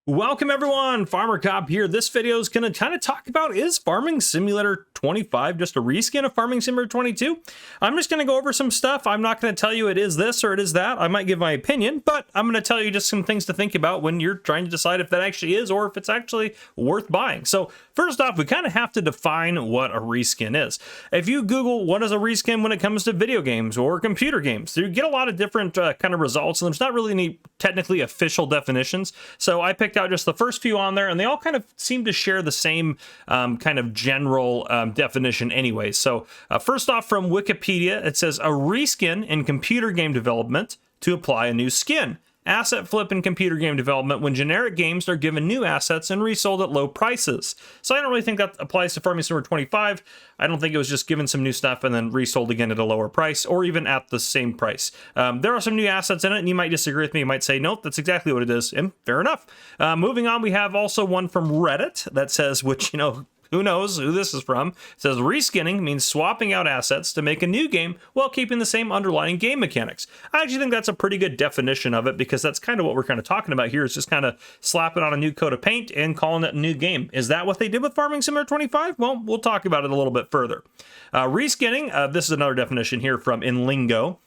Welcome everyone, Farmer Cop here. This video is going to kind of talk about, is Farming Simulator 25 just a reskin of Farming Simulator 22? I'm just going to go over some stuff. I'm not going to tell you it is this or it is that. I might give my opinion, but I'm going to tell you just some things to think about when you're trying to decide if that actually is or if it's actually worth buying. So first off, we kind of have to define what a reskin is. If you Google what is a reskin when it comes to video games or computer games, you get a lot of different kind of results, and there's not really any technically official definitions. So I picked out just the first few on there, and they all kind of seem to share the same kind of general definition anyway. So first off, from Wikipedia, it says a reskin in computer game development to apply a new skin. Asset flip in computer game development when generic games are given new assets and resold at low prices. So I don't really think that applies to Farming Simulator 25. I don't think it was just given some new stuff and then resold again at a lower price or even at the same price. There are some new assets in it, and you might disagree with me. You might say, nope, that's exactly what it is, and fair enough. Moving on, we have also one from Reddit that says, which, you know, who knows who this is from? It says reskinning means swapping out assets to make a new game while keeping the same underlying game mechanics. I actually think that's a pretty good definition of it, because that's kind of what we're kind of talking about here, is just kind of slapping on a new coat of paint and calling it a new game. Is that what they did with Farming Simulator 25? Well, we'll talk about it a little bit further. Reskinning, this is another definition here from InLingo.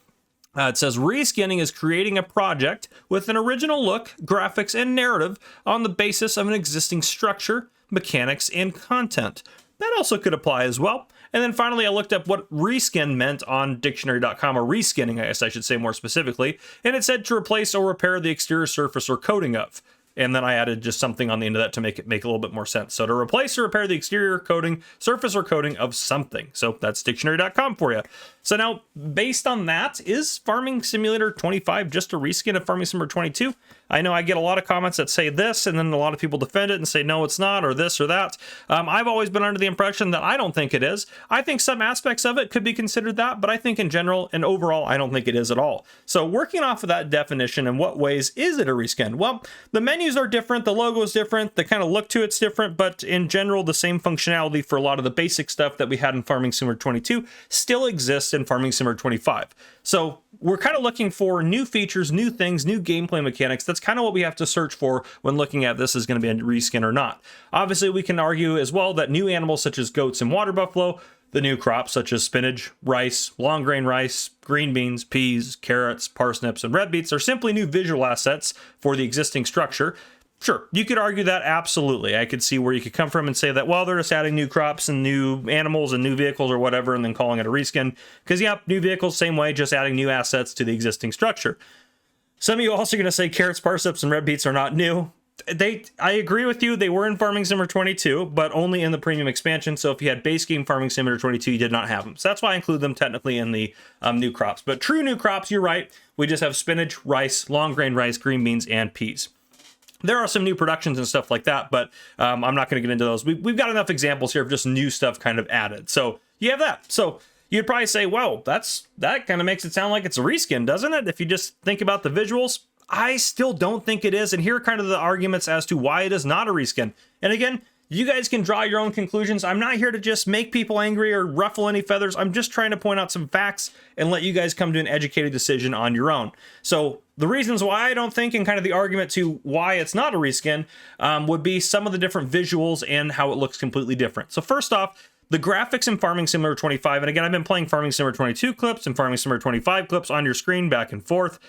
It says reskinning is creating a project with an original look, graphics, and narrative on the basis of an existing structure, mechanics, and content. That also could apply as well. And then finally, I looked up what reskin meant on dictionary.com, or reskinning, I guess I should say more specifically, and it said to replace or repair the exterior surface or coating of. And then I added just something on the end of that to make it make a little bit more sense. So to replace or repair the exterior coating, surface, or coating of something. So that's dictionary.com for you. So now, based on that, is Farming Simulator 25 just a reskin of Farming Simulator 22? I know I get a lot of comments that say this, and then a lot of people defend it and say, no, it's not, or this or that. I've always been under the impression that I don't think it is. I think some aspects of it could be considered that, but I think in general and overall, I don't think it is at all. So working off of that definition, in what ways is it a reskin? Well, the menus are different, the logo is different, the kind of look to it's different, but in general, the same functionality for a lot of the basic stuff that we had in Farming Simulator 22 still exists in Farming Simulator 25. So we're kind of looking for new features, new things, new gameplay mechanics. That's kind of what we have to search for when looking at this is going to be a reskin or not. Obviously, we can argue as well that new animals such as goats and water buffalo, the new crops such as spinach, rice, long grain rice, green beans, peas, carrots, parsnips, and red beets are simply new visual assets for the existing structure. Sure, you could argue that, absolutely. I could see where you could come from and say that, well, they're just adding new crops and new animals and new vehicles or whatever, and then calling it a reskin. Because, yeah, new vehicles, same way, just adding new assets to the existing structure. Some of you also are going to say carrots, parsnips, and red beets are not new. I agree with you, they were in Farming Simulator 22, but only in the premium expansion. So if you had base game Farming Simulator 22, you did not have them. So that's why I include them technically in the new crops. But true new crops, you're right. We just have spinach, rice, long grain rice, green beans, and peas. There are some new productions and stuff like that, but I'm not going to get into those. We've got enough examples here of just new stuff kind of added. So you have that. So you'd probably say, well, that kind of makes it sound like it's a reskin, doesn't it? If you just think about the visuals. I still don't think it is, and here are kind of the arguments as to why it is not a reskin. And again, you guys can draw your own conclusions. I'm not here to just make people angry or ruffle any feathers. I'm just trying to point out some facts and let you guys come to an educated decision on your own. So the reasons why I don't think, and kind of the argument to why it's not a reskin, would be some of the different visuals and how it looks completely different. So first off, the graphics in Farming Simulator 25, and again, I've been playing Farming Simulator 22 clips and Farming Simulator 25 clips on your screen back and forth.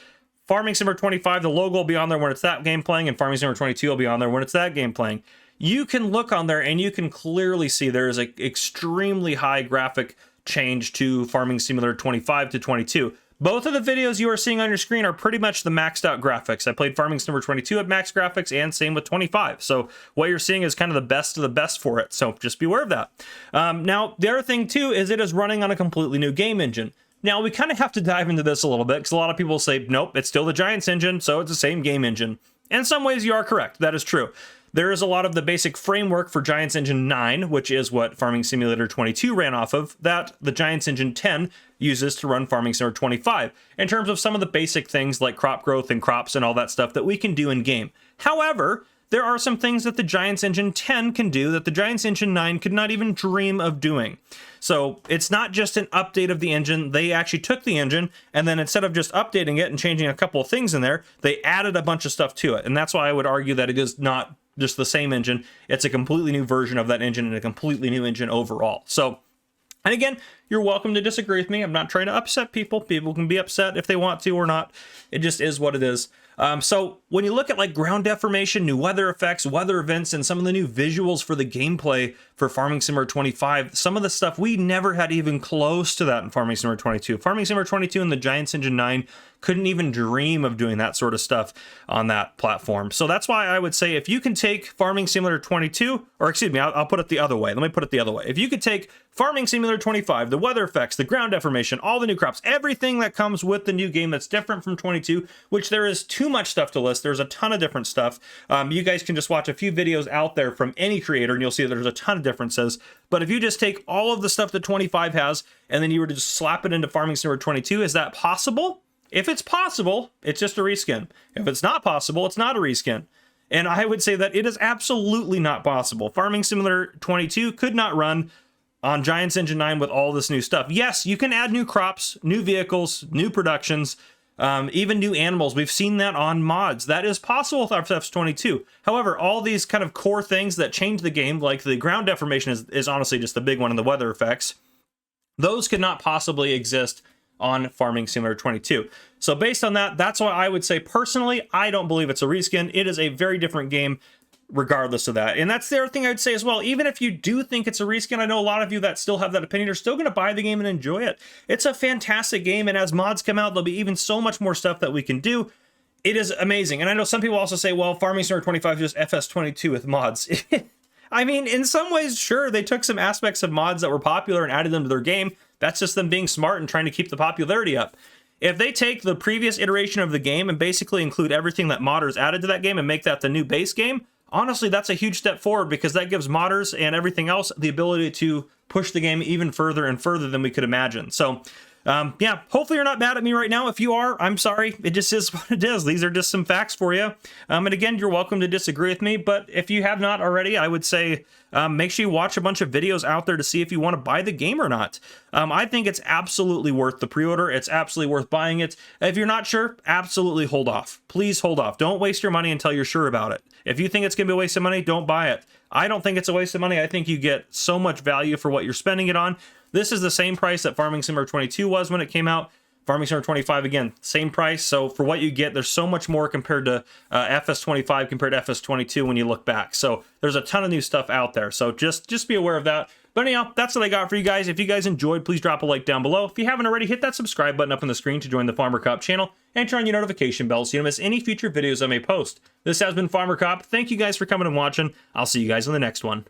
Farming Simulator 25, the logo will be on there when it's that game playing, and Farming Simulator 22 will be on there when it's that game playing. You can look on there and you can clearly see there is an extremely high graphic change to Farming Simulator 25 to 22. Both of the videos you are seeing on your screen are pretty much the maxed out graphics. I played Farming Simulator 22 at max graphics, and same with 25. So what you're seeing is kind of the best for it. So just be aware of that. Now, the other thing too is it is running on a completely new game engine. Now, we kind of have to dive into this a little bit, because a lot of people say, nope, it's still the Giants engine, so it's the same game engine. And in some ways, you are correct. That is true. There is a lot of the basic framework for Giants Engine 9, which is what Farming Simulator 22 ran off of, that the Giants Engine 10 uses to run Farming Simulator 25, in terms of some of the basic things like crop growth and crops and all that stuff that we can do in game. However, there are some things that the Giants Engine 10 can do that the Giants Engine 9 could not even dream of doing. So it's not just an update of the engine. They actually took the engine, and then instead of just updating it and changing a couple of things in there, they added a bunch of stuff to it. And that's why I would argue that it is not just the same engine. It's a completely new version of that engine and a completely new engine overall. So, and again, you're welcome to disagree with me. I'm not trying to upset people. People can be upset if they want to or not. It just is what it is. So when you look at like ground deformation, new weather effects, weather events, and some of the new visuals for the gameplay for Farming Simulator 25, some of the stuff we never had even close to that in Farming Simulator 22. Farming Simulator 22 and the Giants Engine 9 couldn't even dream of doing that sort of stuff on that platform. So that's why I would say if you can take Farming Simulator 22, or excuse me, I'll put it the other way. Let me put it the other way. If you could take Farming Simulator 25, the weather effects, the ground deformation, all the new crops, everything that comes with the new game that's different from 22, which there is too much stuff to list. There's a ton of different stuff. You guys can just watch a few videos out there from any creator and you'll see that there's a ton of differences. But if you just take all of the stuff that 25 has and then you were to just slap it into Farming Simulator 22, is that possible? If it's possible, it's just a reskin. If it's not possible, it's not a reskin. And I would say that it is absolutely not possible. Farming Simulator 22 could not run on Giants Engine 9 with all this new stuff. Yes, you can add new crops, new vehicles, new productions, even new animals. We've seen that on mods. That is possible with FF22. However, all these kind of core things that change the game, like the ground deformation is honestly just the big one, and the weather effects, those could not possibly exist on Farming Simulator 22. So based on that, that's why I would say personally, I don't believe it's a reskin. It is a very different game regardless of that. And that's the other thing I would say as well. Even if you do think it's a reskin, I know a lot of you that still have that opinion are still going to buy the game and enjoy it. It's a fantastic game, and as mods come out, there'll be even so much more stuff that we can do. It is amazing. And I know some people also say, well, Farming Simulator 25 is just FS22 with mods. I mean, in some ways, sure, they took some aspects of mods that were popular and added them to their game. That's just them being smart and trying to keep the popularity up. If they take the previous iteration of the game and basically include everything that modders added to that game and make that the new base game, honestly, that's a huge step forward because that gives modders and everything else the ability to push the game even further and further than we could imagine. So, yeah, hopefully you're not mad at me right now. If you are, I'm sorry. It just is what it is. These are just some facts for you. And again, you're welcome to disagree with me. But if you have not already, I would say make sure you watch a bunch of videos out there to see if you want to buy the game or not. I think it's absolutely worth the pre-order. It's absolutely worth buying it. If you're not sure, absolutely hold off. Please hold off. Don't waste your money until you're sure about it. If you think it's going to be a waste of money, don't buy it. I don't think it's a waste of money. I think you get so much value for what you're spending it on. This is the same price that Farming Simulator 22 was when it came out. Farming Simulator 25, again, same price. So for what you get, there's so much more compared to FS25 compared to FS22 when you look back. So there's a ton of new stuff out there. So just be aware of that. But anyhow, that's what I got for you guys. If you guys enjoyed, please drop a like down below. If you haven't already, hit that subscribe button up on the screen to join the Farmer Cop channel and turn on your notification bell so you don't miss any future videos I may post. This has been Farmer Cop. Thank you guys for coming and watching. I'll see you guys in the next one.